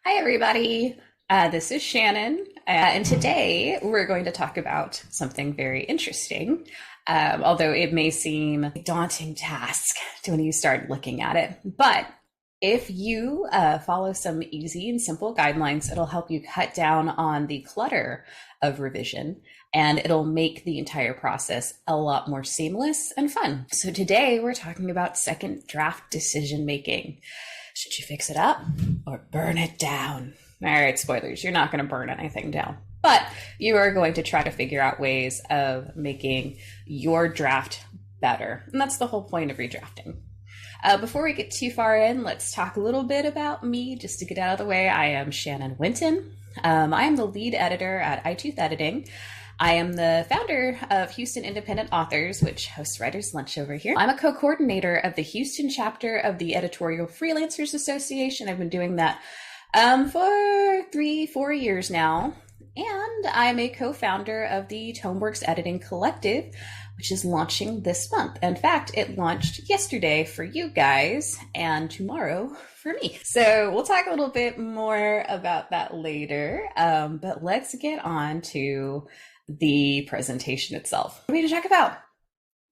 Hi, everybody. This is Shannon, and today we're going to talk about something very interesting, although it may seem a daunting task when you start looking at it. But if you follow some easy and simple guidelines, it'll help you cut down on the clutter of revision, and it'll make the entire process a lot more seamless and fun. So today we're talking about second draft decision making. Should you fix it up or burn it down? All right, spoilers, you're not going to burn anything down, but you are going to try to figure out ways of making your draft better. And that's the whole point of redrafting. Before we get too far in, let's talk a little bit about me, just to get out of the way. I am Shannon Winton. I am the lead editor at iTooth Editing. I am the founder of Houston Independent Authors, which hosts Writers Lunch over here. I'm a co-coordinator of the Houston chapter of the Editorial Freelancers Association. I've been doing that for 3-4 years now. And I'm a co-founder of the Toneworks Editing Collective, which is launching this month. In fact, it launched yesterday for you guys and tomorrow for me. So we'll talk a little bit more about that later. But let's get on to the presentation itself. What are we going to talk about? What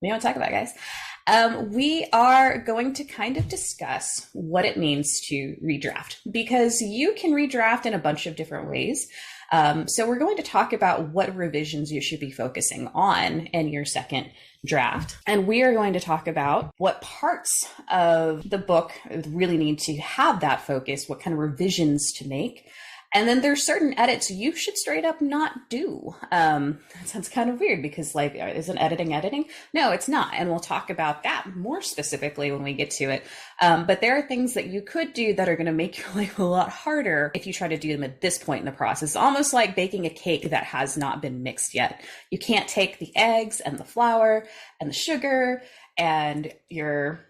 do you want to talk about, guys? We are going to kind of discuss what it means to redraft, because you can redraft in a bunch of different ways. So we're going to talk about what revisions you should be focusing on in your second draft. And we are going to talk about what parts of the book really need to have that focus, what kind of revisions to make. And then there's certain edits you should straight up not do. That sounds kind of weird because, like, isn't editing? No, it's not. And we'll talk about that more specifically when we get to it. But there are things that you could do that are going to make your life a lot harder if you try to do them at this point in the process. Almost like baking a cake that has not been mixed yet. You can't take the eggs and the flour and the sugar and your,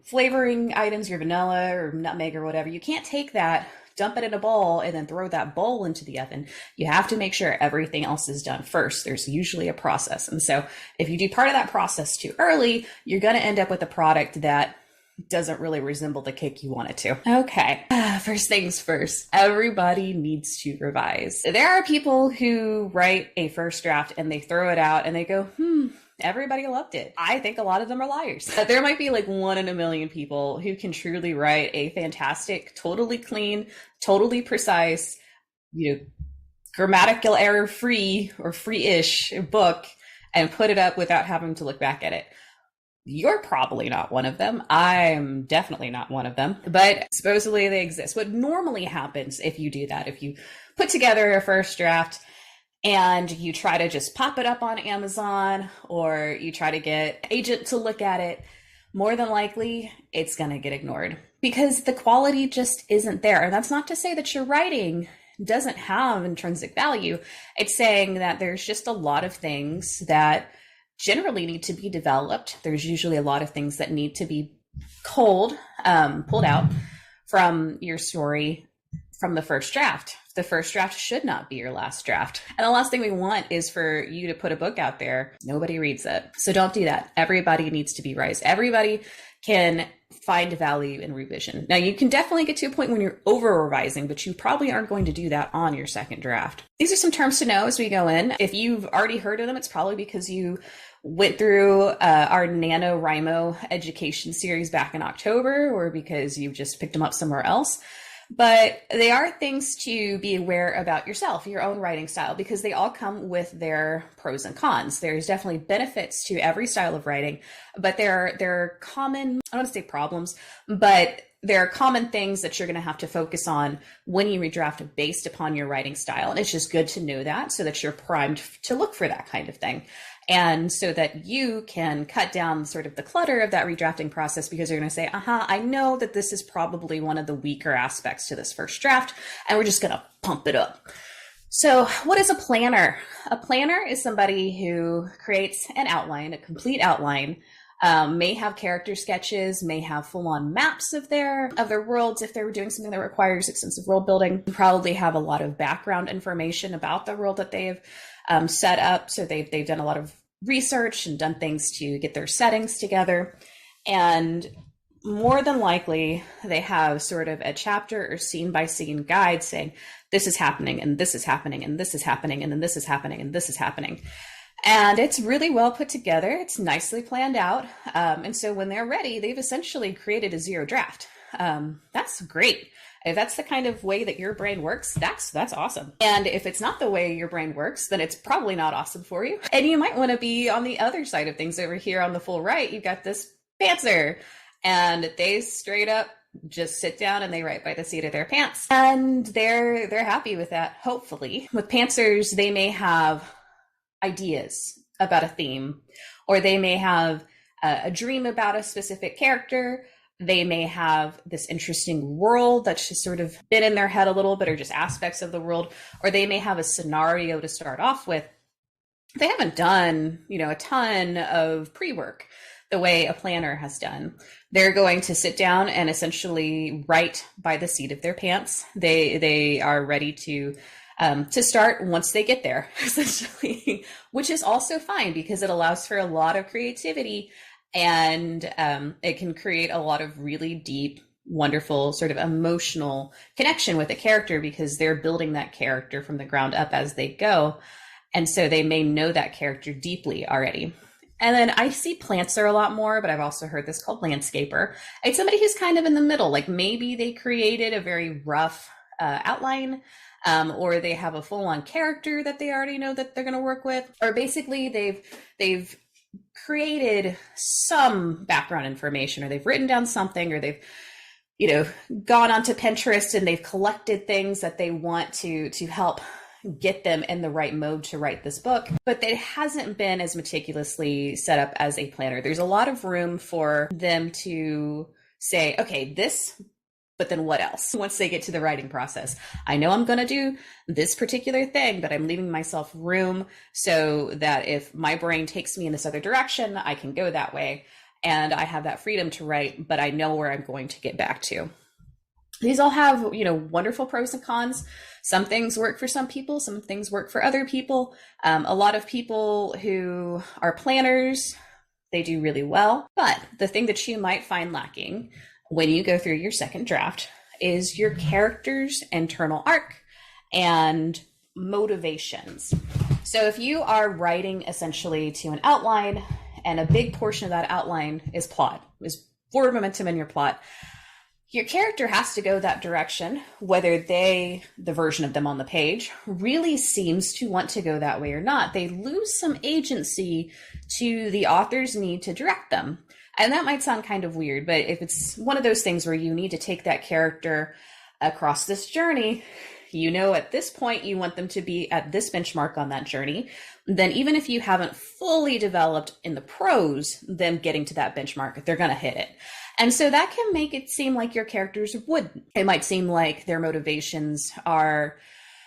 flavoring items, your vanilla or nutmeg or whatever. You can't take that, dump it in a bowl, and then throw that bowl into the oven. You have to make sure everything else is done first. There's usually a process. And so if you do part of that process too early, you're going to end up with a product that doesn't really resemble the cake you want it to. Okay, first things first, everybody needs to revise. There are people who write a first draft and they throw it out and they go, everybody loved it. I think a lot of them are liars. There might be like 1 in a million people who can truly write a fantastic, totally clean, totally precise, grammatical error free or free-ish book and put it up without having to look back at it. You're probably not one of them. I'm definitely not one of them, but supposedly they exist. What normally happens if you do that, if you put together a first draft and you try to just pop it up on Amazon or you try to get an agent to look at it, more than likely it's going to get ignored because the quality just isn't there. And that's not to say that your writing doesn't have intrinsic value. It's saying that there's just a lot of things that generally need to be developed. There's usually a lot of things that need to be pulled out from your story from the first draft. The first draft should not be your last draft. And the last thing we want is for you to put a book out there. Nobody reads it. So don't do that. Everybody needs to be revised. Everybody can find value in revision. Now, you can definitely get to a point when you're over revising, but you probably aren't going to do that on your second draft. These are some terms to know as we go in. If you've already heard of them, it's probably because you went through our NaNoWriMo education series back in October, or because you've just picked them up somewhere else. But they are things to be aware about yourself, your own writing style, because they all come with their pros and cons. There's definitely benefits to every style of writing, but there are common, I don't want to say problems, but there are common things that you're going to have to focus on when you redraft based upon your writing style. And it's just good to know that so that you're primed to look for that kind of thing. And so that you can cut down sort of the clutter of that redrafting process, because you're going to say, I know that this is probably one of the weaker aspects to this first draft, and we're just going to pump it up. So what is a planner? A planner is somebody who creates an outline, a complete outline, may have character sketches, may have full-on maps of their worlds if they're doing something that requires extensive world building, probably have a lot of background information about the world that they've set up. So they've done a lot of research and done things to get their settings together. And more than likely they have sort of a chapter or scene by scene guide saying, this is happening, and this is happening, and this is happening, and then this is happening, and this is happening. And it's really well put together. It's nicely planned out. And so when they're ready, they've essentially created a zero draft. That's great. If that's the kind of way that your brain works, that's awesome. And if it's not the way your brain works, then it's probably not awesome for you. And you might want to be on the other side of things. Over here on the full right, you've got this pantser, and they straight up just sit down and they write by the seat of their pants. And they're happy with that, hopefully. With pantsers, they may have ideas about a theme, or they may have a dream about a specific character. They may have this interesting world that's just sort of been in their head a little bit, or just aspects of the world, or they may have a scenario to start off with. They haven't done, a ton of pre-work the way a planner has done. They're going to sit down and essentially write by the seat of their pants. They are ready to start once they get there, essentially, which is also fine because it allows for a lot of creativity, and it can create a lot of really deep, wonderful sort of emotional connection with a character because they're building that character from the ground up as they go. And so they may know that character deeply already. And then I see plantser a lot more, but I've also heard this called landscaper. It's somebody who's kind of in the middle, like maybe they created a very rough outline, or they have a full-on character that they already know that they're going to work with, or basically they've created some background information, or they've written down something, or they've gone onto Pinterest and they've collected things that they want to help get them in the right mode to write this book, but it hasn't been as meticulously set up as a planner. There's a lot of room for them to say, okay, this, but then what else? Once they get to the writing process, I know I'm going to do this particular thing, but I'm leaving myself room so that if my brain takes me in this other direction, I can go that way. And I have that freedom to write, but I know where I'm going to get back to. These all have, wonderful pros and cons. Some things work for some people, some things work for other people. A lot of people who are planners, they do really well. But the thing that you might find lacking when you go through your second draft is your character's internal arc and motivations. So if you are writing essentially to an outline, and a big portion of that outline is plot, is forward momentum in your plot, your character has to go that direction, whether the version of them on the page, really seems to want to go that way or not. They lose some agency to the author's need to direct them. And that might sound kind of weird, but if it's one of those things where you need to take that character across this journey, at this point you want them to be at this benchmark on that journey, then even if you haven't fully developed in the prose them getting to that benchmark, they're going to hit it. And so that can make it seem like your characters wouldn't. It might seem like their motivations are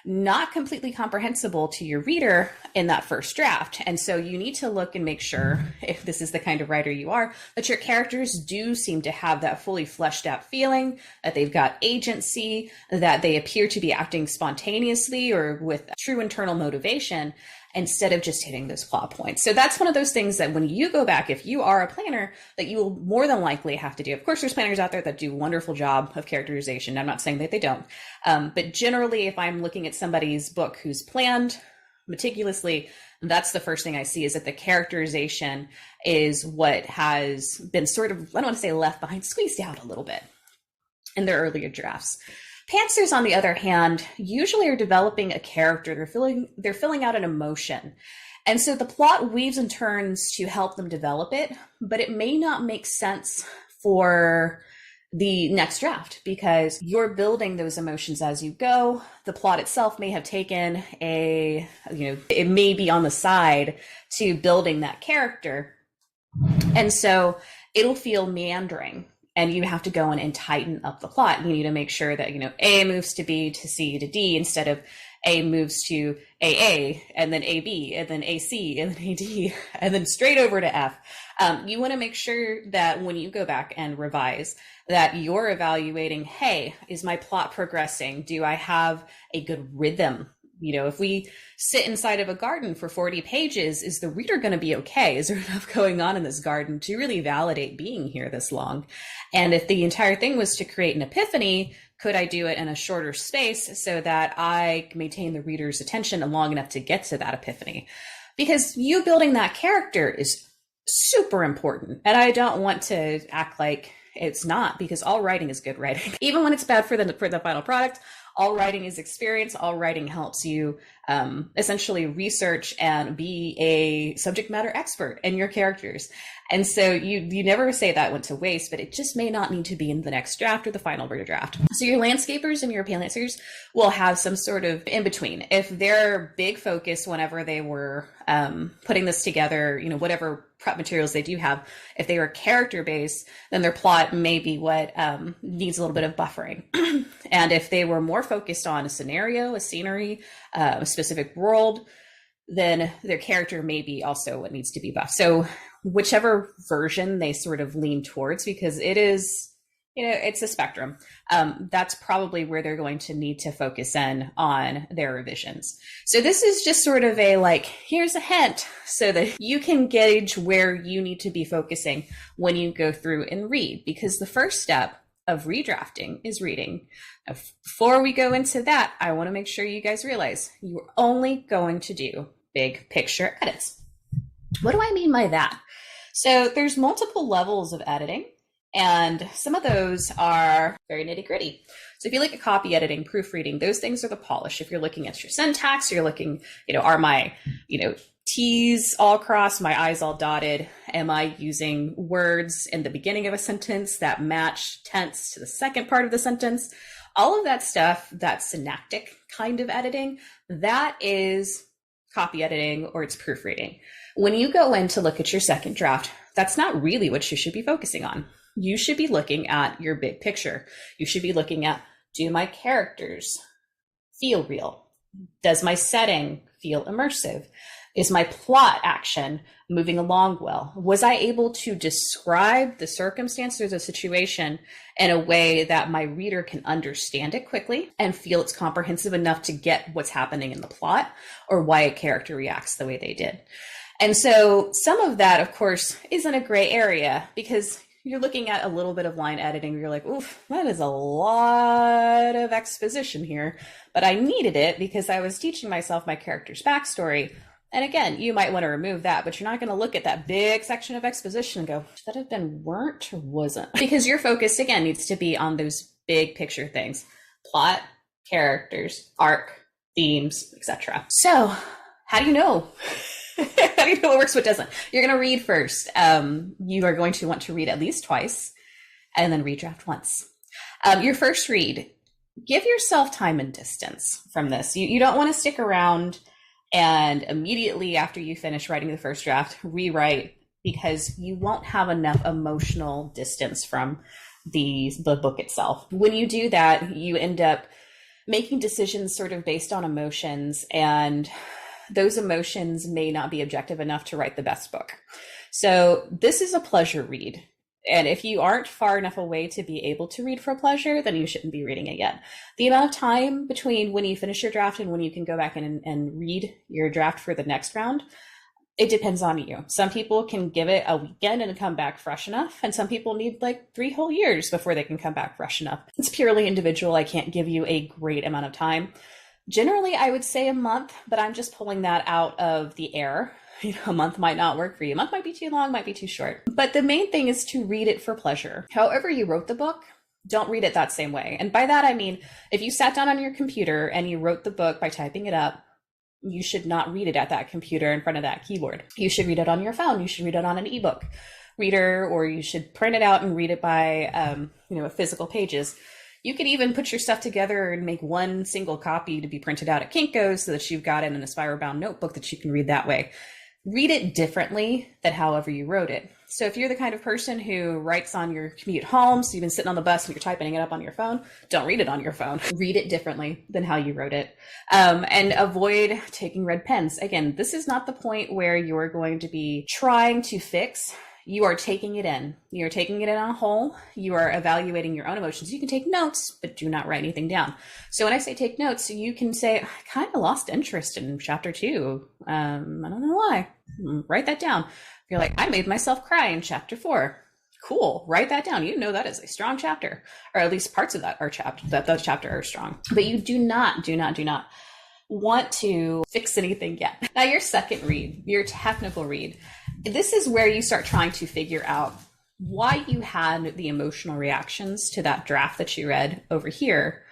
not completely comprehensible to your reader in that first draft. And so you need to look and make sure, if this is the kind of writer you are, that your characters do seem to have that fully fleshed out feeling, that they've got agency, that they appear to be acting spontaneously or with true internal motivation, instead of just hitting those plot points. So that's one of those things that when you go back, if you are a planner, that you will more than likely have to do. Of course, there's planners out there that do a wonderful job of characterization. I'm not saying that they don't. But generally, if I'm looking at somebody's book who's planned meticulously, that's the first thing I see, is that the characterization is what has been sort of, I don't want to say left behind, squeezed out a little bit in their earlier drafts. Pantsers, on the other hand, usually are developing a character. They're filling out an emotion. And so the plot weaves and turns to help them develop it, but it may not make sense for the next draft because you're building those emotions as you go. The plot itself may have taken it may be on the side to building that character. And so it'll feel meandering. And you have to go in and tighten up the plot. You need to make sure that, A moves to B to C to D instead of A moves to AA and then AB and then AC and then AD and then straight over to F. You want to make sure that when you go back and revise that you're evaluating, hey, is my plot progressing? Do I have a good rhythm If we sit inside of a garden for 40 pages, is the reader going to be okay? Is there enough going on in this garden to really validate being here this long? And if the entire thing was to create an epiphany, could I do it in a shorter space so that I maintain the reader's attention long enough to get to that epiphany? Because you building that character is super important. And I don't want to act like it's not, because all writing is good writing. Even when it's bad for the final product, all writing is experience. All writing helps you essentially research and be a subject matter expert in your characters. And so you never say that went to waste, but it just may not need to be in the next draft or the final draft. So your landscapers and European lancers will have some sort of in between. If their big focus whenever they were putting this together, whatever prep materials they do have, if they were character based, then their plot may be what needs a little bit of buffering. And if they were more focused on a scenario, a scenery, a specific world, then their character may be also what needs to be buffed. So whichever version they sort of lean towards, because it is, it's a spectrum. That's probably where they're going to need to focus in on their revisions. So this is just sort of here's a hint so that you can gauge where you need to be focusing when you go through and read, because the first step of redrafting is reading. Now, before we go into that, I want to make sure you guys realize you're only going to do big picture edits. What do I mean by that? So there's multiple levels of editing, and some of those are very nitty gritty. So if you look at copy editing, proofreading, those things are the polish. If you're looking at your syntax, you're looking, are my, T's all crossed, my I's all dotted? Am I using words in the beginning of a sentence that match tense to the second part of the sentence? All of that stuff, that synaptic kind of editing, that is copy editing, or it's proofreading. When you go in to look at your second draft, that's not really what you should be focusing on. You should be looking at your big picture. You should be looking at, do my characters feel real? Does my setting feel immersive? Is my plot action moving along well? Was I able to describe the circumstance or the situation in a way that my reader can understand it quickly and feel it's comprehensive enough to get what's happening in the plot or why a character reacts the way they did? And so some of that, of course, is in a gray area, because you're looking at a little bit of line editing where you're like, oof, that is a lot of exposition here, but I needed it because I was teaching myself my character's backstory. And again, you might want to remove that, but you're not going to look at that big section of exposition and go, should that have been weren't or wasn't? Because your focus, again, needs to be on those big picture things: plot, characters, arc, themes, etc. So how do you know? How do you know what works, what doesn't? You're going to read first. You are going to want to read at least twice and then redraft once. Your first read, give yourself time and distance from this. You don't want to stick around and immediately after you finish writing the first draft, rewrite, because you won't have enough emotional distance from the book itself. When you do that, you end up making decisions sort of based on emotions, and those emotions may not be objective enough to write the best book. So this is a pleasure read. And if you aren't far enough away to be able to read for pleasure, then you shouldn't be reading it yet. The amount of time between when you finish your draft and when you can go back in and read your draft for the next round, it depends on you. Some people can give it a weekend and come back fresh enough, and some people need 3 whole years before they can come back fresh enough. It's purely individual. I can't give you a great amount of time. Generally, I would say a month, but I'm just pulling that out of the air. A month might not work for you. A month might be too long, might be too short. But the main thing is to read it for pleasure. However you wrote the book, don't read it that same way. And by that, I mean, if you sat down on your computer and you wrote the book by typing it up, you should not read it at that computer in front of that keyboard. You should read it on your phone. You should read it on an ebook reader, or you should print it out and read it by, physical pages. You could even put your stuff together and make one single copy to be printed out at Kinko's so that you've got it in a spiral-bound notebook that you can read that way. Read it differently than however you wrote it. So if you're the kind of person who writes on your commute home, so you've been sitting on the bus and you're typing it up on your phone, don't read it on your phone. Read it differently than how you wrote it. And avoid taking red pens. Again, this is not the point where you're going to be trying to fix You are taking it in. You're taking it in on a whole. You are evaluating your own emotions. You can take notes, but do not write anything down. So when I say take notes, you can say, I kind of lost interest in chapter 2. I don't know why. Write that down. You're like, I made myself cry in chapter 4. Cool. Write that down. You know that is a strong chapter, or at least parts of that are that chapter are strong. But you do not want to fix anything yet. Now, your second read, your technical read, this is where you start trying to figure out why you had the emotional reactions to that draft that you read over here.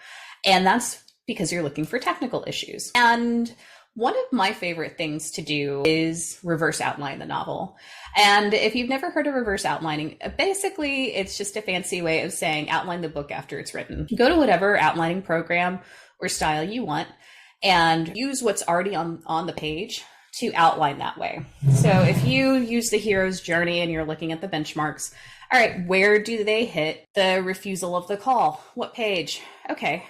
And that's because you're looking for technical issues. And one of my favorite things to do is reverse outline the novel. And if you've never heard of reverse outlining, basically it's just a fancy way of saying outline the book after it's written. Go to whatever outlining program or style you want and use what's already on the page to outline that way. So if you use the hero's journey and you're looking at the benchmarks, all right, where do they hit the refusal of the call? What page? Okay,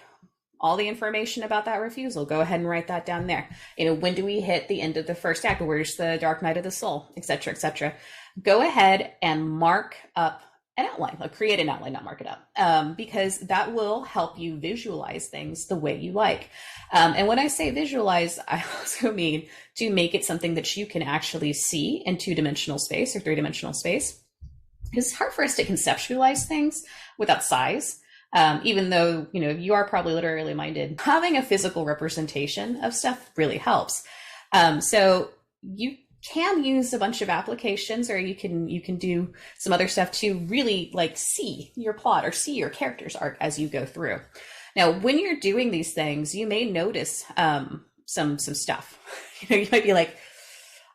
all the information about that refusal, go ahead and write that down there. When do we hit the end of the first act? Where's the dark night of the soul, etc., etc. Go ahead and mark up an outline, create an outline, not mark it up, because that will help you visualize things the way you like. And when I say visualize, I also mean to make it something that you can actually see in 2-dimensional space or 3-dimensional space. Because it's hard for us to conceptualize things without size. Even though, you are probably literally minded, having a physical representation of stuff really helps. So you can use a bunch of applications, or you can do some other stuff to really see your plot or see your character's arc as you go through. Now, when you're doing these things, you may notice some stuff. You might be like,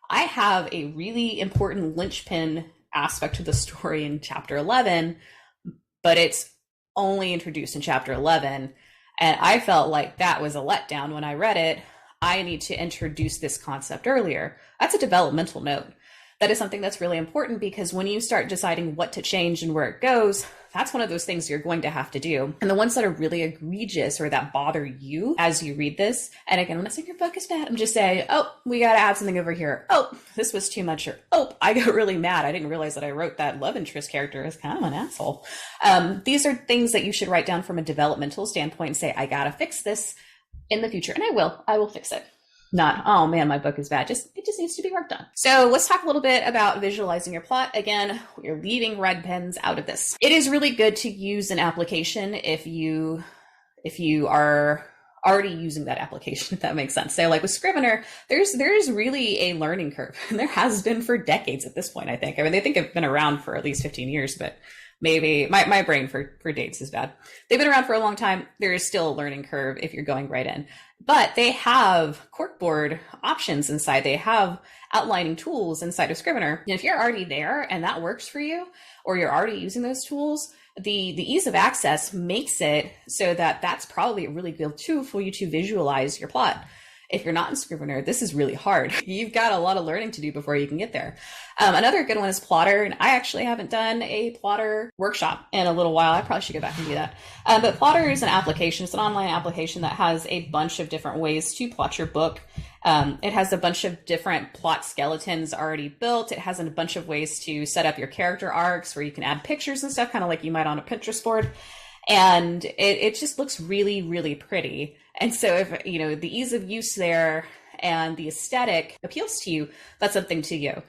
I have a really important linchpin aspect to the story in chapter 11, but it's only introduced in chapter 11, and I felt like that was a letdown when I read it. I need to introduce this concept earlier. That's a developmental note. That is something that's really important, because when you start deciding what to change and where it goes, that's one of those things you're going to have to do. And the ones that are really egregious or that bother you as you read this, and again, I'm not saying your book is bad, I'm just saying, oh, we got to add something over here. Oh, this was too much. Or, oh, I got really mad. I didn't realize that I wrote that love interest character as kind of an asshole. These are things that you should write down from a developmental standpoint and say, I got to fix this in the future. And I will fix it. Not, oh man, my book is bad. It just needs to be worked on. So let's talk a little bit about visualizing your plot. Again, you're leaving red pens out of this. It is really good to use an application if you are already using that application, if that makes sense. So like with Scrivener, there's really a learning curve, and there has been for decades at this point, I think. I mean, they think I've been around for at least 15 years, but maybe my brain for dates is bad. They've been around for a long time. There is still a learning curve if you're going right in, but they have corkboard options inside. They have outlining tools inside of Scrivener. And if you're already there and that works for you, or you're already using those tools, the ease of access makes it so that that's probably a really good tool for you to visualize your plot. If you're not in Scrivener, this is really hard. You've got a lot of learning to do before you can get there. Another good one is Plotter, and I actually haven't done a Plotter workshop in a little while. I probably should go back and do that. But Plotter is an application. It's an online application that has a bunch of different ways to plot your book. It has a bunch of different plot skeletons already built. It has a bunch of ways to set up your character arcs where you can add pictures and stuff, kind of like you might on a Pinterest board. And it just looks really, really pretty. And so if, the ease of use there and the aesthetic appeals to you, that's something to you.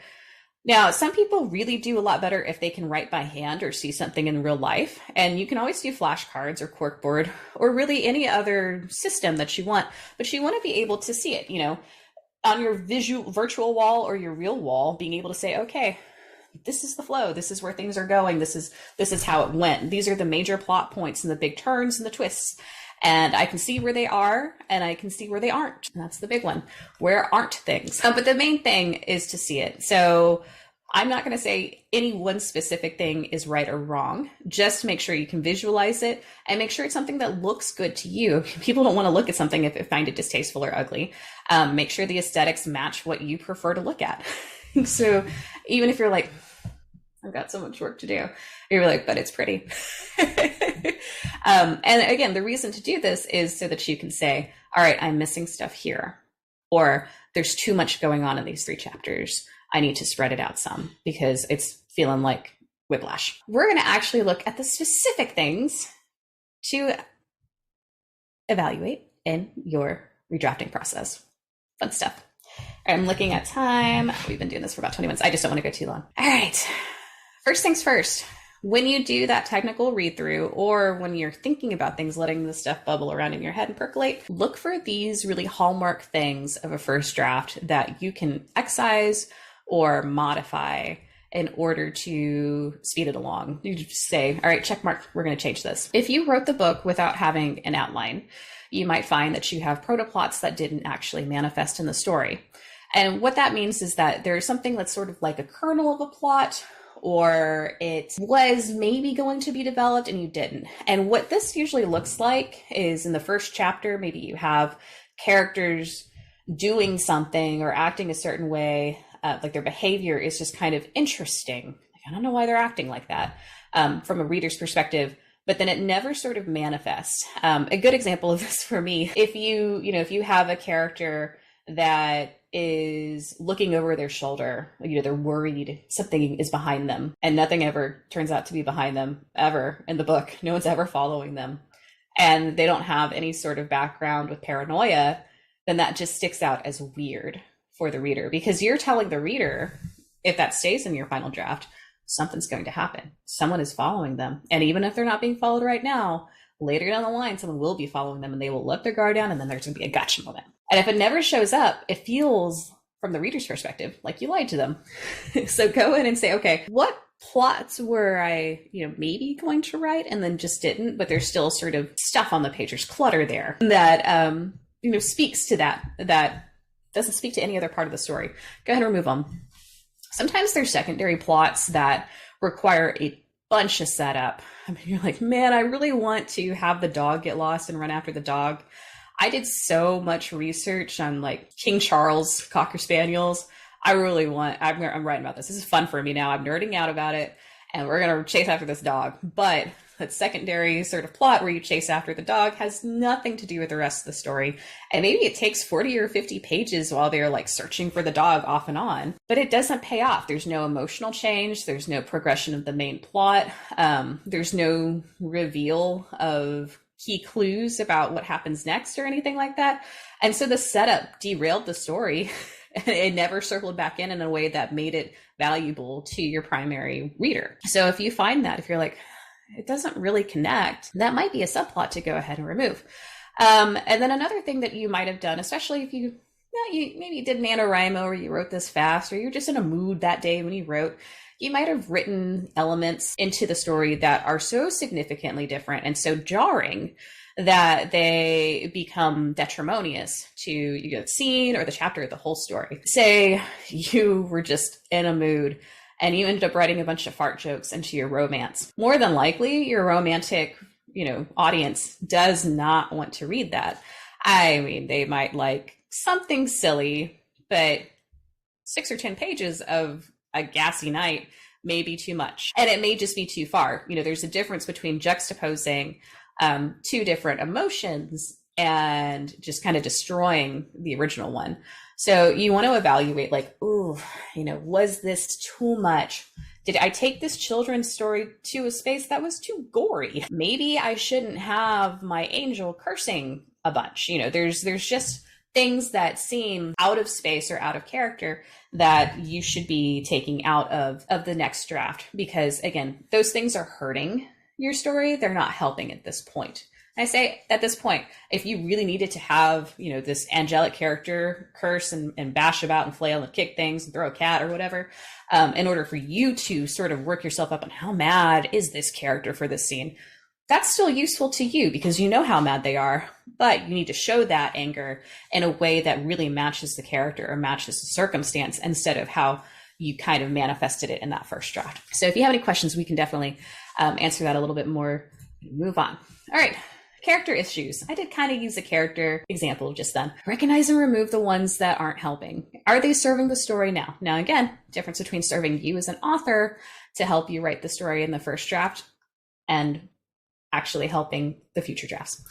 Now, some people really do a lot better if they can write by hand or see something in real life. And you can always do flashcards or corkboard or really any other system that you want, but you want to be able to see it, on your virtual wall or your real wall, being able to say, okay, this is the flow. This is where things are going. This is how it went. These are the major plot points and the big turns and the twists. And I can see where they are and I can see where they aren't. And that's the big one. Where aren't things? But the main thing is to see it. So I'm not going to say any one specific thing is right or wrong. Just make sure you can visualize it and make sure it's something that looks good to you. People don't want to look at something if they find it distasteful or ugly. Make sure the aesthetics match what you prefer to look at. So even if you're like, I've got so much work to do, you're like, but it's pretty. And again, the reason to do this is so that you can say, all right, I'm missing stuff here, or there's too much going on in these 3 chapters. I need to spread it out some because it's feeling like whiplash. We're going to actually look at the specific things to evaluate in your redrafting process. Fun stuff. I'm looking at time. We've been doing this for about 20 minutes. I just don't want to go too long. All right. First things first. When you do that technical read through, or when you're thinking about things, letting the stuff bubble around in your head and percolate, look for these really hallmark things of a first draft that you can excise or modify in order to speed it along. You just say, all right, check mark, we're going to change this. If you wrote the book without having an outline, you might find that you have protoplots that didn't actually manifest in the story. And what that means is that there's something that's sort of like a kernel of a plot, or it was maybe going to be developed and you didn't. And what this usually looks like is in the first chapter, maybe you have characters doing something or acting a certain way, like their behavior is just kind of interesting. Like, I don't know why they're acting like that from a reader's perspective, but then it never sort of manifests. A good example of this for me, if you have a character that is looking over their shoulder, they're worried something is behind them, and nothing ever turns out to be behind them ever in the book. No one's ever following them, and they don't have any sort of background with paranoia, then that just sticks out as weird for the reader, because you're telling the reader, if that stays in your final draft, something's going to happen. Someone is following them, and even if they're not being followed right now, later down the line, someone will be following them and they will let their guard down, and then there's going to be a gotcha moment. And if it never shows up, it feels, from the reader's perspective, like you lied to them. So go in and say, okay, what plots were I, maybe going to write and then just didn't, but there's still sort of stuff on the page, there's clutter there that, speaks to that doesn't speak to any other part of the story. Go ahead and remove them. Sometimes there's secondary plots that require a bunch of setup. I mean, you're like, man, I really want to have the dog get lost and run after the dog. I did so much research on like King Charles Cocker Spaniels. I'm writing about this. This is fun for me now. I'm nerding out about it, and we're going to chase after this dog. But that secondary sort of plot where you chase after the dog has nothing to do with the rest of the story. And maybe it takes 40 or 50 pages while they're like searching for the dog off and on, but it doesn't pay off. There's no emotional change. There's no progression of the main plot. There's no reveal of key clues about what happens next or anything like that. And so the setup derailed the story. And it never circled back in a way that made it valuable to your primary reader. So if you find that, if you're like, it doesn't really connect, that might be a subplot to go ahead and remove. And then another thing that you might have done, especially if you maybe did NaNoWriMo, or you wrote this fast, or you're just in a mood that day when you wrote, you might have written elements into the story that are so significantly different and so jarring that they become detrimentous to the scene or the chapter or the whole story. Say you were just in a mood and you ended up writing a bunch of fart jokes into your romance. More than likely, your romantic, audience does not want to read that. I mean, they might like something silly, but 6 or 10 pages of a gassy night may be too much, and it may just be too far. There's a difference between juxtaposing two different emotions and just kind of destroying the original one. So you want to evaluate like, was this too much? Did I take this children's story to a space that was too gory? Maybe I shouldn't have my angel cursing a bunch. There's just things that seem out of space or out of character that you should be taking out of the next draft, because again, those things are hurting your story. They're not helping at this point. And I say at this point, if you really needed to have, this angelic character curse and bash about and flail and kick things and throw a cat or whatever, in order for you to sort of work yourself up on how mad is this character for this scene, that's still useful to you because you know how mad they are, but you need to show that anger in a way that really matches the character or matches the circumstance instead of how you kind of manifested it in that first draft. So if you have any questions, we can definitely answer that a little bit more. Move on. All right. Character issues. I did kind of use a character example just then. Recognize and remove the ones that aren't helping. Are they serving the story now? Now, again, difference between serving you as an author to help you write the story in the first draft and actually helping the future drafts.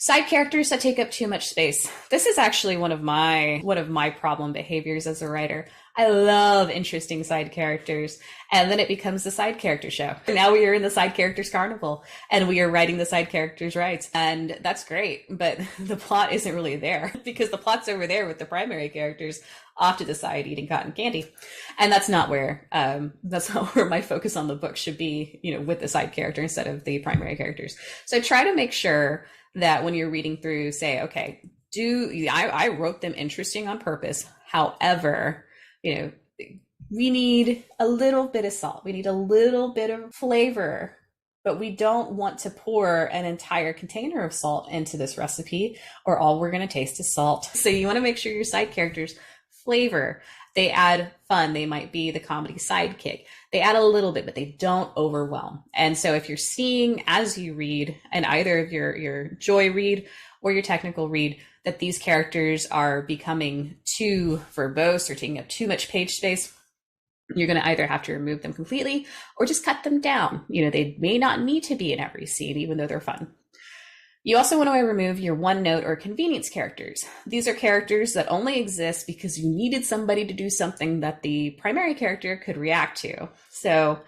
Side characters that take up too much space. This is actually one of my problem behaviors as a writer. I love interesting side characters, and then it becomes the side character show. Now we are in the side characters carnival, and we are writing the side characters' rights, and that's great. But the plot isn't really there because the plot's over there with the primary characters off to the side eating cotton candy, and that's not where my focus on the book should be. With the side character instead of the primary characters. So try to make sure that when you're reading through, say, okay, I wrote them interesting on purpose. However, we need a little bit of salt. We need a little bit of flavor, but we don't want to pour an entire container of salt into this recipe, or all we're going to taste is salt. So you want to make sure your side characters flavor. They add fun. They might be the comedy sidekick. They add a little bit, but they don't overwhelm. And so if you're seeing as you read, and either of your joy read or your technical read, that these characters are becoming too verbose or taking up too much page space, you're going to either have to remove them completely or just cut them down. They may not need to be in every scene, even though they're fun. You also want to remove your one note or convenience characters. These are characters that only exist because you needed somebody to do something that the primary character could react to. So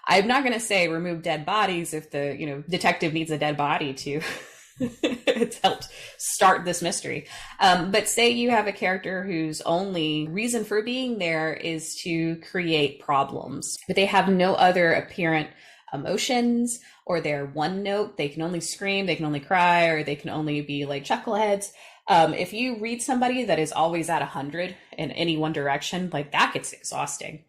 I'm not going to say remove dead bodies if the detective needs a dead body to it's helped start this mystery. But say you have a character whose only reason for being there is to create problems, but they have no other apparent emotions, or they're one note. They can only scream, they can only cry, or they can only be like chuckleheads. If you read somebody that is always at 100 in any one direction, like that gets exhausting.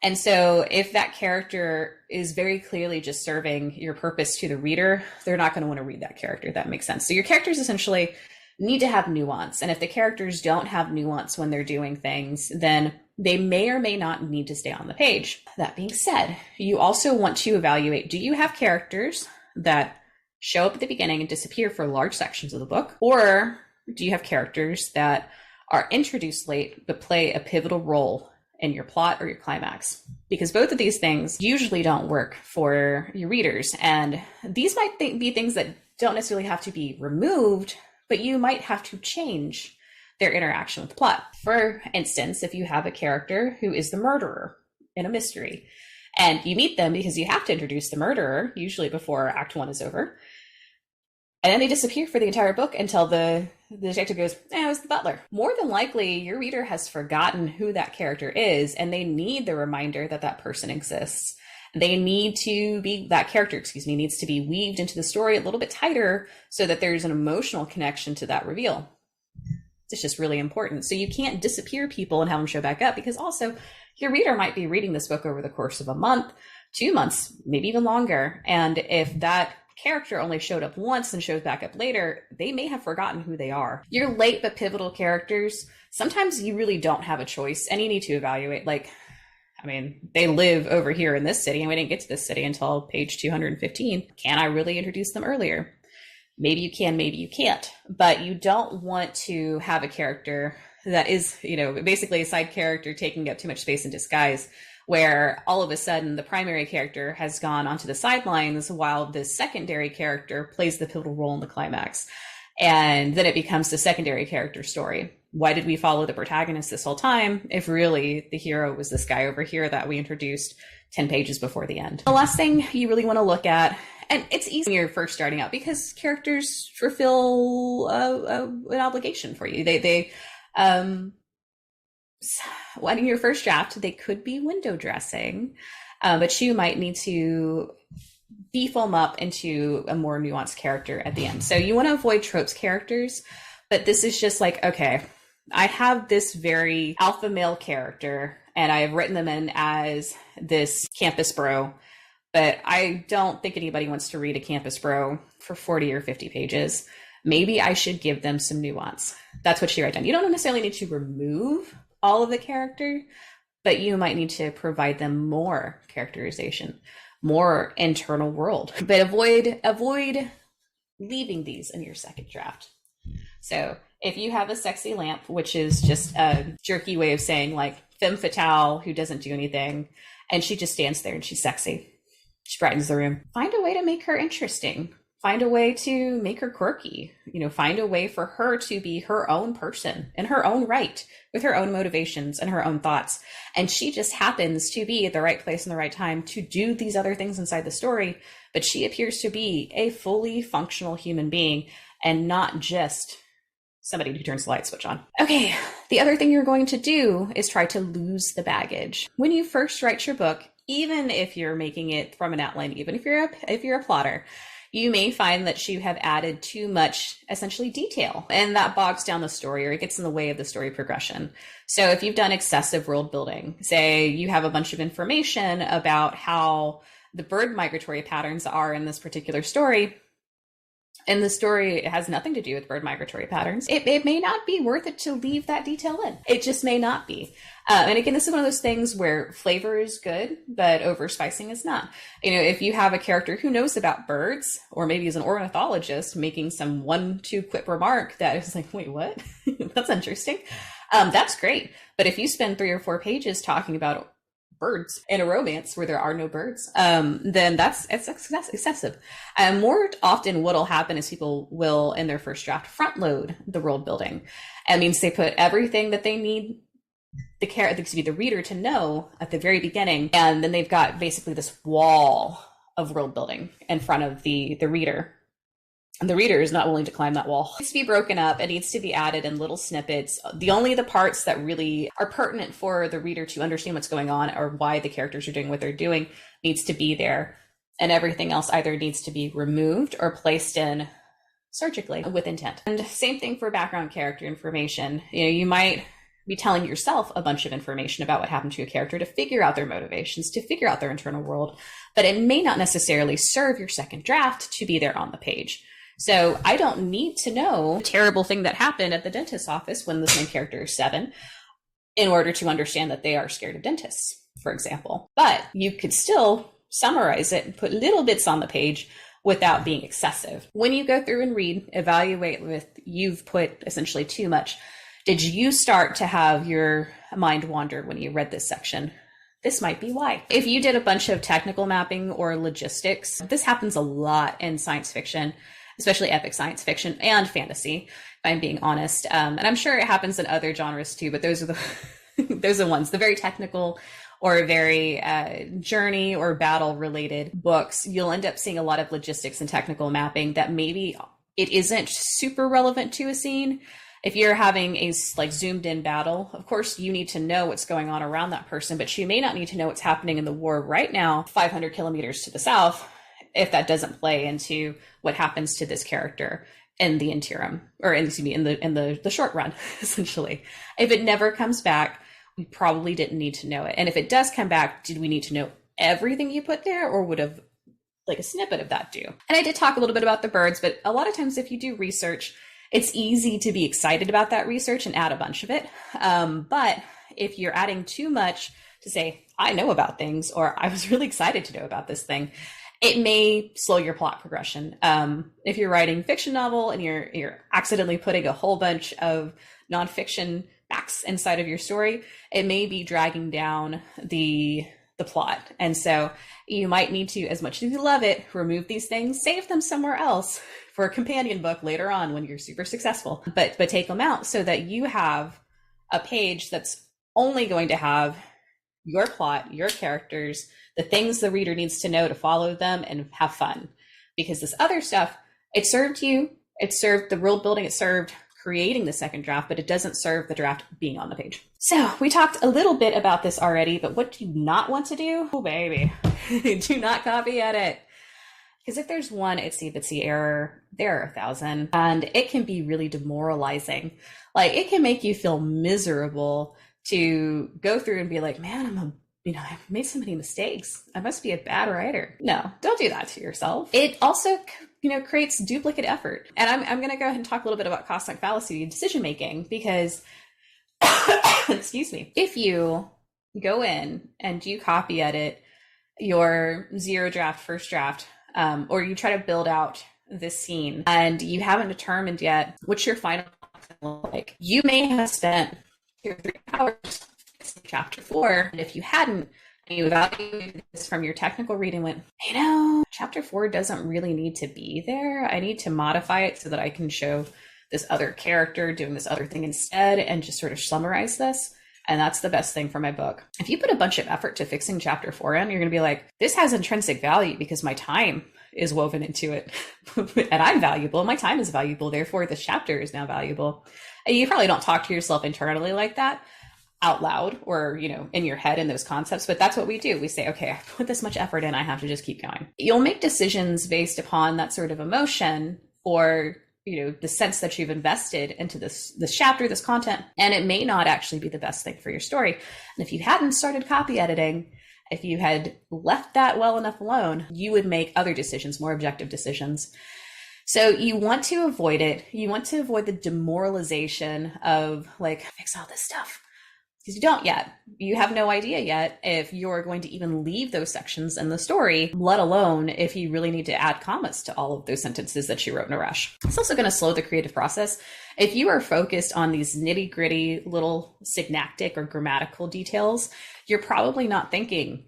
And so if that character is very clearly just serving your purpose to the reader, they're not going to want to read that character. That makes sense. So your characters essentially need to have nuance. And if the characters don't have nuance when they're doing things, then they may or may not need to stay on the page. That being said, you also want to evaluate, do you have characters that show up at the beginning and disappear for large sections of the book? Or do you have characters that are introduced late but play a pivotal role in your plot or your climax? Because both of these things usually don't work for your readers. And these might be things that don't necessarily have to be removed, but you might have to change their interaction with the plot. For instance, if you have a character who is the murderer in a mystery, and you meet them because you have to introduce the murderer, usually before Act 1 is over, and then they disappear for the entire book until the detective goes, it was the butler. More than likely, your reader has forgotten who that character is, and they need the reminder that that person exists. That character needs to be weaved into the story a little bit tighter so that there's an emotional connection to that reveal. It's just really important. So you can't disappear people and have them show back up, because also your reader might be reading this book over the course of a month, 2 months, maybe even longer. And if that character only showed up once and shows back up later, they may have forgotten who they are. Your late but pivotal characters, sometimes you really don't have a choice, and you need to evaluate, they live over here in this city and we didn't get to this city until page 215. Can I really introduce them earlier? Maybe you can, maybe you can't, but you don't want to have a character that is, basically a side character taking up too much space in disguise, where all of a sudden the primary character has gone onto the sidelines while the secondary character plays the pivotal role in the climax. And then it becomes the secondary character story. Why did we follow the protagonist this whole time if really the hero was this guy over here that we introduced 10 pages before the end? The last thing you really want to look at, and it's easy when you're first starting out because characters fulfill an obligation for you. When in your first draft, they could be window dressing, but you might need to beef them up into a more nuanced character at the end. So you want to avoid tropes characters, but this is just like, okay, I have this very alpha male character and I have written them in as this campus bro, but I don't think anybody wants to read a campus bro for 40 or 50 pages. Maybe I should give them some nuance. That's what you write down. You don't necessarily need to remove all of the character, but you might need to provide them more characterization, more internal world, but avoid leaving these in your second draft. So if you have a sexy lamp, which is just a jerky way of saying like femme fatale who doesn't do anything, and she just stands there and she's sexy, she brightens the room, find a way to make her interesting. find a way to make her quirky, find a way for her to be her own person in her own right, with her own motivations and her own thoughts. And she just happens to be at the right place in the right time to do these other things inside the story. But she appears to be a fully functional human being and not just somebody who turns the light switch on. Okay, the other thing you're going to do is try to lose the baggage. When you first write your book, even if you're making it from an outline, even if you're a plotter, you may find that you have added too much, essentially, detail, and that bogs down the story, or it gets in the way of the story progression. So if you've done excessive world building, say you have a bunch of information about how the bird migratory patterns are in this particular story, and the story has nothing to do with bird migratory patterns, it may not be worth it to leave that detail in. It just may not be. And again, this is one of those things where flavor is good, but overspicing is not. If you have a character who knows about birds, or maybe is an ornithologist making some 1-2 quip remark that is like, wait, what? That's interesting. That's great. But if you spend 3 or 4 pages talking about birds in a romance where there are no birds, then it's excessive. More often what'll happen is people will, in their first draft, front load the world building. That means they put everything that they need the reader to know at the very beginning, and then they've got basically this wall of world building in front of the reader. And the reader is not willing to climb that wall. It needs to be broken up. It needs to be added in little snippets. The parts that really are pertinent for the reader to understand what's going on or why the characters are doing what they're doing needs to be there. And everything else either needs to be removed or placed in surgically with intent. And same thing for background character information. You might be telling yourself a bunch of information about what happened to a character to figure out their motivations, to figure out their internal world, but it may not necessarily serve your second draft to be there on the page. So I don't need to know the terrible thing that happened at the dentist's office when this main character is 7 in order to understand that they are scared of dentists, for example. But you could still summarize it and put little bits on the page without being excessive. When you go through and read, evaluate with you've put essentially too much. Did you start to have your mind wander when you read this section? This might be why. If you did a bunch of technical mapping or logistics, this happens a lot in science fiction, especially epic science fiction and fantasy, if I'm being honest. And I'm sure it happens in other genres too, but those are the ones, the very technical or very journey or battle related books. You'll end up seeing a lot of logistics and technical mapping that maybe it isn't super relevant to a scene. If you're having a zoomed in battle, of course you need to know what's going on around that person, but you may not need to know what's happening in the war right now, 500 kilometers to the south, if that doesn't play into what happens to this character in the interim, or in the short run, essentially. If it never comes back, we probably didn't need to know it. And if it does come back, did we need to know everything you put there, or would have a snippet of that do? And I did talk a little bit about the birds, but a lot of times if you do research, it's easy to be excited about that research and add a bunch of it. But if you're adding too much to say, I know about things, or I was really excited to know about this thing, it may slow your plot progression. If you're writing a fiction novel and you're accidentally putting a whole bunch of nonfiction facts inside of your story, it may be dragging down the plot. And so you might need to, as much as you love it, remove these things, save them somewhere else for a companion book later on when you're super successful, but take them out so that you have a page that's only going to have your plot, your characters, the things the reader needs to know to follow them and have fun. Because this other stuff, it served you, it served the world building, it served creating the second draft, but it doesn't serve the draft being on the page. So we talked a little bit about this already, but what do you not want to do? Oh, baby, do not copy edit. Because if there's one itsy bitsy error, there are 1,000, and it can be really demoralizing. It can make you feel miserable to go through and be like, man, I've made so many mistakes. I must be a bad writer. No, don't do that to yourself. It also, creates duplicate effort. And I'm going to go ahead and talk a little bit about cost sunk fallacy decision making, because, excuse me, if you go in and you copy edit your 0 draft, first draft, or you try to build out this scene and you haven't determined yet what's your final look like, you may have spent 2 or 3 hours chapter 4, and if you hadn't, you evaluated this from your technical read and went, chapter 4 doesn't really need to be there. I need to modify it so that I can show this other character doing this other thing instead and just sort of summarize this. And that's the best thing for my book. If you put a bunch of effort to fixing chapter 4 in, you're going to be like, this has intrinsic value because my time is woven into it. And I'm valuable. My time is valuable. Therefore, this chapter is now valuable. And you probably don't talk to yourself internally like that out loud or, in your head in those concepts. But that's what we do. We say, okay, I put this much effort in. I have to just keep going. You'll make decisions based upon that sort of emotion or the sense that you've invested into this chapter, this content, and it may not actually be the best thing for your story. And if you hadn't started copy editing, if you had left that well enough alone, you would make other decisions, more objective decisions. So you want to avoid it. You want to avoid the demoralization of fix all this stuff. Because you don't yet. You have no idea yet if you're going to even leave those sections in the story, let alone if you really need to add commas to all of those sentences that you wrote in a rush. It's also going to slow the creative process. If you are focused on these nitty gritty little syntactic or grammatical details, you're probably not thinking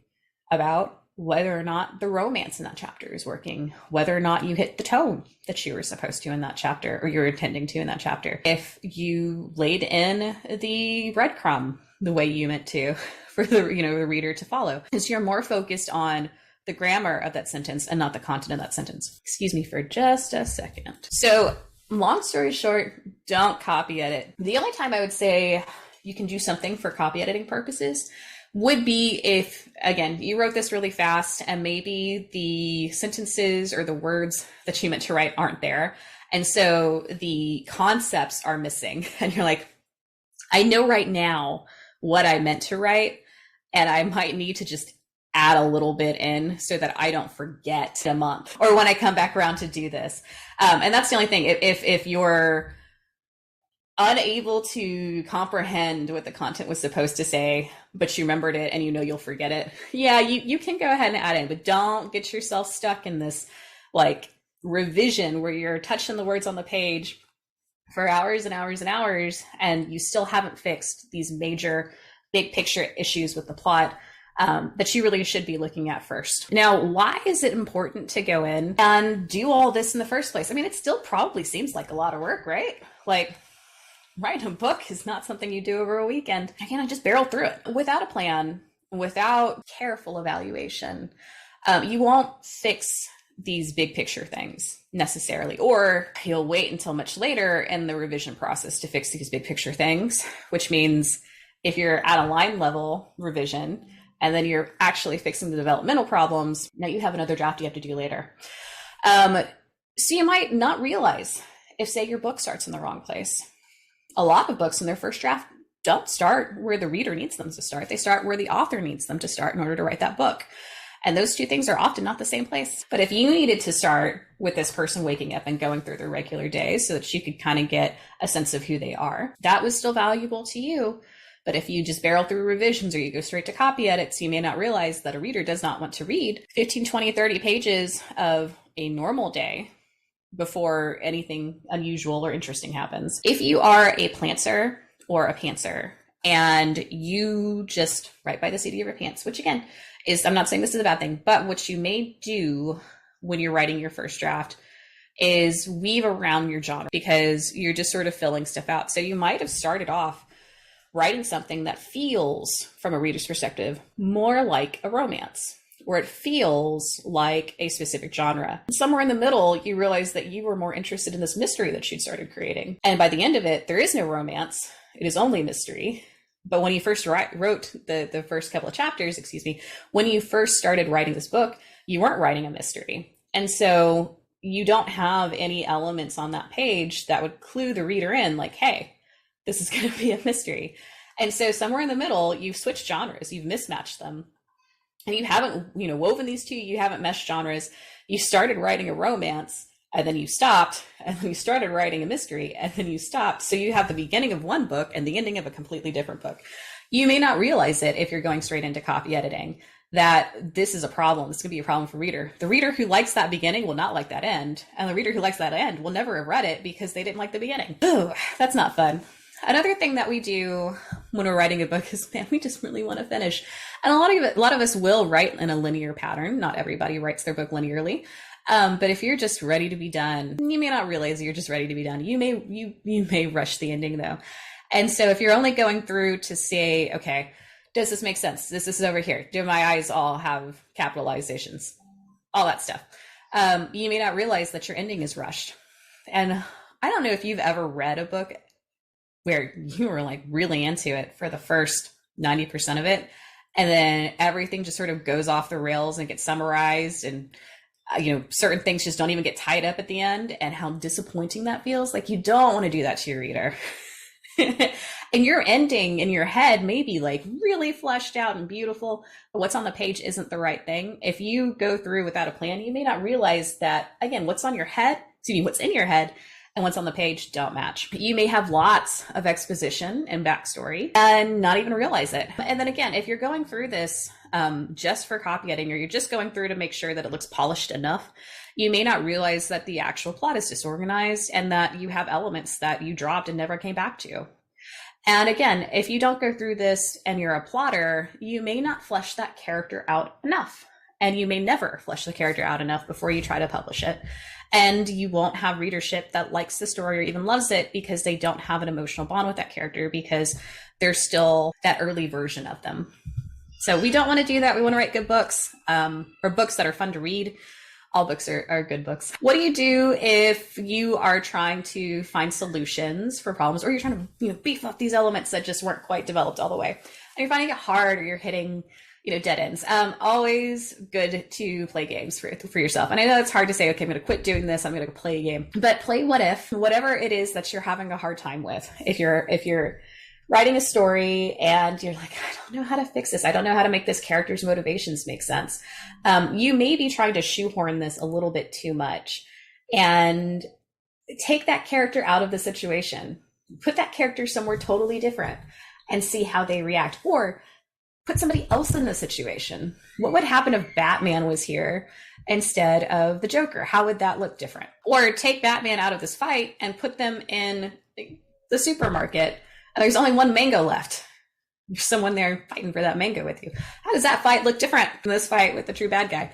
about whether or not the romance in that chapter is working, whether or not you hit the tone that you were supposed to in that chapter or you're intending to in that chapter. If you laid in the breadcrumb the way you meant to for the reader to follow, because you're more focused on the grammar of that sentence and not the content of that sentence. Excuse me for just a second. So long story short, don't copy edit. The only time I would say you can do something for copy editing purposes would be if, again, you wrote this really fast and maybe the sentences or the words that you meant to write aren't there. And so the concepts are missing. And you're like, I know right now what I meant to write, and I might need to just add a little bit in so that I don't forget a month or when I come back around to do this. And that's the only thing. If you're unable to comprehend what the content was supposed to say, but you remembered it and you'll forget it, you can go ahead and add in, but don't get yourself stuck in this revision where you're touching the words on the page for hours and hours and hours and you still haven't fixed these major big picture issues with the plot that you really should be looking at first. Now, why is it important to go in and do all this in the first place? I mean, it still probably seems like a lot of work, right? Writing a book is not something you do over a weekend. Again, I just barrel through it. Without a plan, without careful evaluation, you won't fix these big picture things necessarily, or you'll wait until much later in the revision process to fix these big picture things, which means if you're at a line level revision and then you're actually fixing the developmental problems, now you have another draft you have to do later. So you might not realize if, say, your book starts in the wrong place. A lot of books in their first draft don't start where the reader needs them to start. They start where the author needs them to start in order to write that book. And those two things are often not the same place. But if you needed to start with this person waking up and going through their regular days so that you could kind of get a sense of who they are, that was still valuable to you. But if you just barrel through revisions or you go straight to copy edits, you may not realize that a reader does not want to read 15, 20, 30 pages of a normal day before anything unusual or interesting happens. If you are a plantser or a pantser and you just write by the seat of your pants, which again is, I'm not saying this is a bad thing, but what you may do when you're writing your first draft is weave around your genre because you're just sort of filling stuff out. So you might have started off writing something that feels, from a reader's perspective, more like a romance, or it feels like a specific genre. Somewhere in the middle, you realize that you were more interested in this mystery that you'd started creating. And by the end of it, there is no romance. It is only mystery. But when you first wrote the first couple of chapters, when you first started writing this book, you weren't writing a mystery. And so you don't have any elements on that page that would clue the reader in like, hey, this is going to be a mystery. And so somewhere in the middle, you've switched genres, you've mismatched them. And you haven't, woven these two, you haven't meshed genres. You started writing a romance and then you stopped, and then you started writing a mystery and then you stopped. So you have the beginning of one book and the ending of a completely different book. You may not realize it if you're going straight into copy editing, that this is a problem. This could be a problem for reader. The reader who likes that beginning will not like that end. And the reader who likes that end will never have read it because they didn't like the beginning. Ooh, that's not fun. Another thing that we do when we're writing a book is, man, we just really want to finish. And a lot of us will write in a linear pattern. Not everybody writes their book linearly. But if you're just ready to be done, you may not realize you're just ready to be done. You may rush the ending though. And so if you're only going through to say, okay, does this make sense? This is over here. Do my eyes all have capitalizations? All that stuff. You may not realize that your ending is rushed. And I don't know if you've ever read a book where you were like really into it for the first 90% of it, and then everything just sort of goes off the rails and gets summarized, and certain things just don't even get tied up at the end, and how disappointing that feels. Like, you don't want to do that to your reader. And your ending in your head may be like really fleshed out and beautiful, but what's on the page isn't the right thing. If you go through without a plan, you may not realize that, again, what's in your head and what's on the page don't match. You may have lots of exposition and backstory and not even realize it. And then again, if you're going through this just for copy editing, or you're just going through to make sure that it looks polished enough, you may not realize that the actual plot is disorganized and that you have elements that you dropped and never came back to. And again, if you don't go through this and you're a plotter, you may not flesh that character out enough. And you may never flesh the character out enough before you try to publish it. And you won't have readership that likes the story or even loves it because they don't have an emotional bond with that character, because they're still that early version of them. So we don't want to do that. We want to write good books, or books that are fun to read. All books are good books. What do you do if you are trying to find solutions for problems, or you're trying to beef up these elements that just weren't quite developed all the way, and you're finding it hard, or you're hitting dead ends? Always good to play games for yourself. And I know it's hard to say, okay, I'm going to quit doing this, I'm going to play a game. But play what if, whatever it is that you're having a hard time with. If you're writing a story and you're like, I don't know how to fix this, I don't know how to make this character's motivations make sense. You may be trying to shoehorn this a little bit too much, and take that character out of the situation. Put that character somewhere totally different and see how they react. Or put somebody else in the situation. What would happen if Batman was here instead of the Joker? How would that look different? Or take Batman out of this fight and put them in the supermarket, and there's only one mango left. There's someone there fighting for that mango with you. How does that fight look different from this fight with the true bad guy?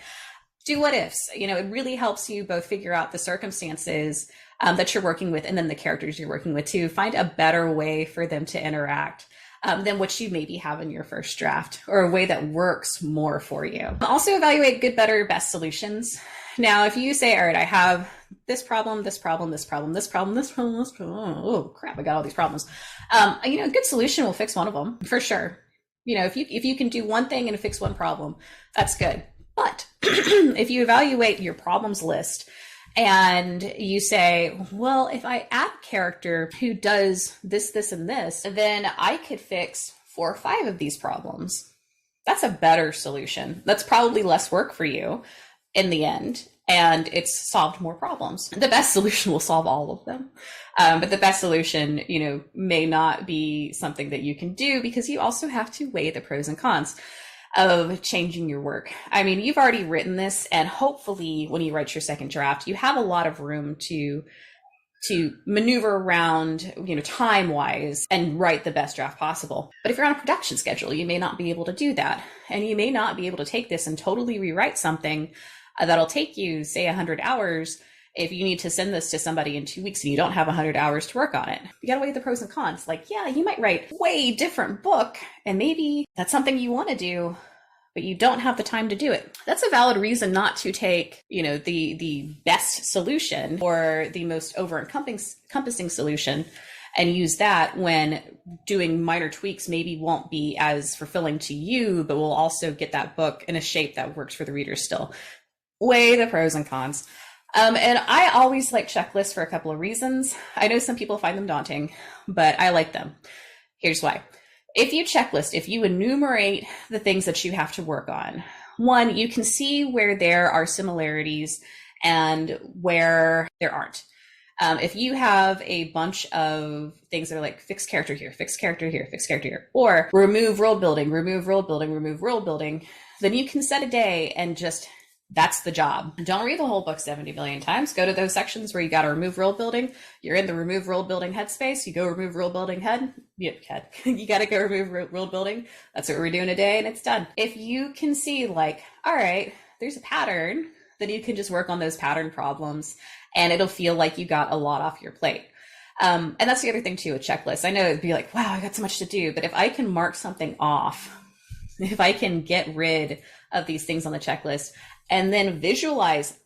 Do what ifs. It really helps you both figure out the circumstances that you're working with, and then the characters you're working with, to find a better way for them to interact than what you maybe have in your first draft, or a way that works more for you. Also evaluate good, better, best solutions. Now, if you say, all right, I have this problem, this problem, this problem, this problem, this problem, this problem, oh crap, I got all these problems. A good solution will fix one of them for sure. If you can do one thing and fix one problem, that's good. But if you evaluate your problems list and you say, well, if I add a character who does this, this, and this, then I could fix 4 or 5 of these problems. That's a better solution. That's probably less work for you in the end, and it's solved more problems. The best solution will solve all of them. But the best solution, may not be something that you can do, because you also have to weigh the pros and cons of changing your work. I mean, you've already written this, and hopefully when you write your second draft, you have a lot of room to maneuver around, time-wise, and write the best draft possible. But if you're on a production schedule, you may not be able to do that. And you may not be able to take this and totally rewrite something that'll take you, say, 100 hours. If you need to send this to somebody in 2 weeks and you don't have 100 hours to work on it, you got to weigh the pros and cons. Like, yeah, you might write a way different book, and maybe that's something you want to do, but you don't have the time to do it. That's a valid reason not to take, the best solution or the most over-encompassing solution and use that, when doing minor tweaks maybe won't be as fulfilling to you, but will also get that book in a shape that works for the reader still. Weigh the pros and cons. And I always like checklists for a couple of reasons. I know some people find them daunting, but I like them. Here's why. If you checklist, if you enumerate the things that you have to work on, one, you can see where there are similarities and where there aren't. If you have a bunch of things that are like fix character here, fix character here, fix character here, or remove world building, remove world building, remove world building, then you can set a day and just, that's the job. Don't read the whole book 70 million times. Go to those sections where you got to remove world building. You're in the remove world building headspace. You go remove world building head. Yep, Kat. You got to go remove world building. That's what we're doing today, and it's done. If you can see, like, all right, there's a pattern, then you can just work on those pattern problems, and it'll feel like you got a lot off your plate. And that's the other thing too, a checklist. I know it'd be like, wow, I got so much to do, but if I can mark something off, if I can get rid of these things on the checklist and then visualize,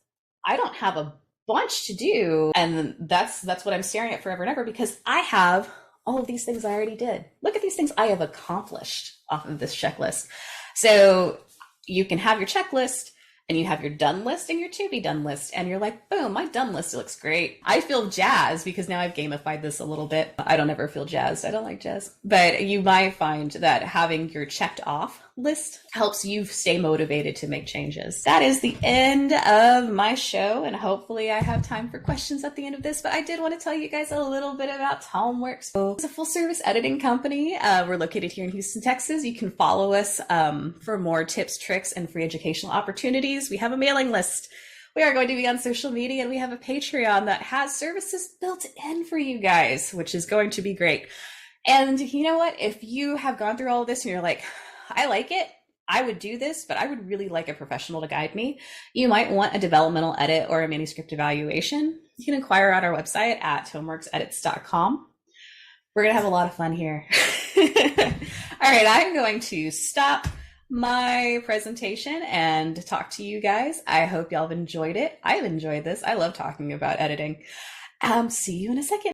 I don't have a bunch to do, and that's what I'm staring at forever and ever, because I have all of these things I already did. Look at these things I have accomplished off of this checklist. So you can have your checklist and you have your done list and your to be done list, and you're like, boom, my done list looks great. I feel jazzed because now I've gamified this a little bit. I don't ever feel jazzed. I don't like jazz. But you might find that having your checked off list helps you stay motivated to make changes. That is the end of my show, and hopefully I have time for questions at the end of this, but I did want to tell you guys a little bit about Tomeworks. So it's a full service editing company. We're located here in Houston, Texas. You can follow us for more tips, tricks, and free educational opportunities. We have a mailing list. We are going to be on social media, and we have a Patreon that has services built in for you guys, which is going to be great. And you know what? If you have gone through all of this and you're like, I like it, I would do this, but I would really like a professional to guide me, you might want a developmental edit or a manuscript evaluation. You can inquire at our website at tomeworksedits.com. We're going to have a lot of fun here. All right, I'm going to stop my presentation and talk to you guys. I hope y'all have enjoyed it. I've enjoyed this. I love talking about editing. See you in a second.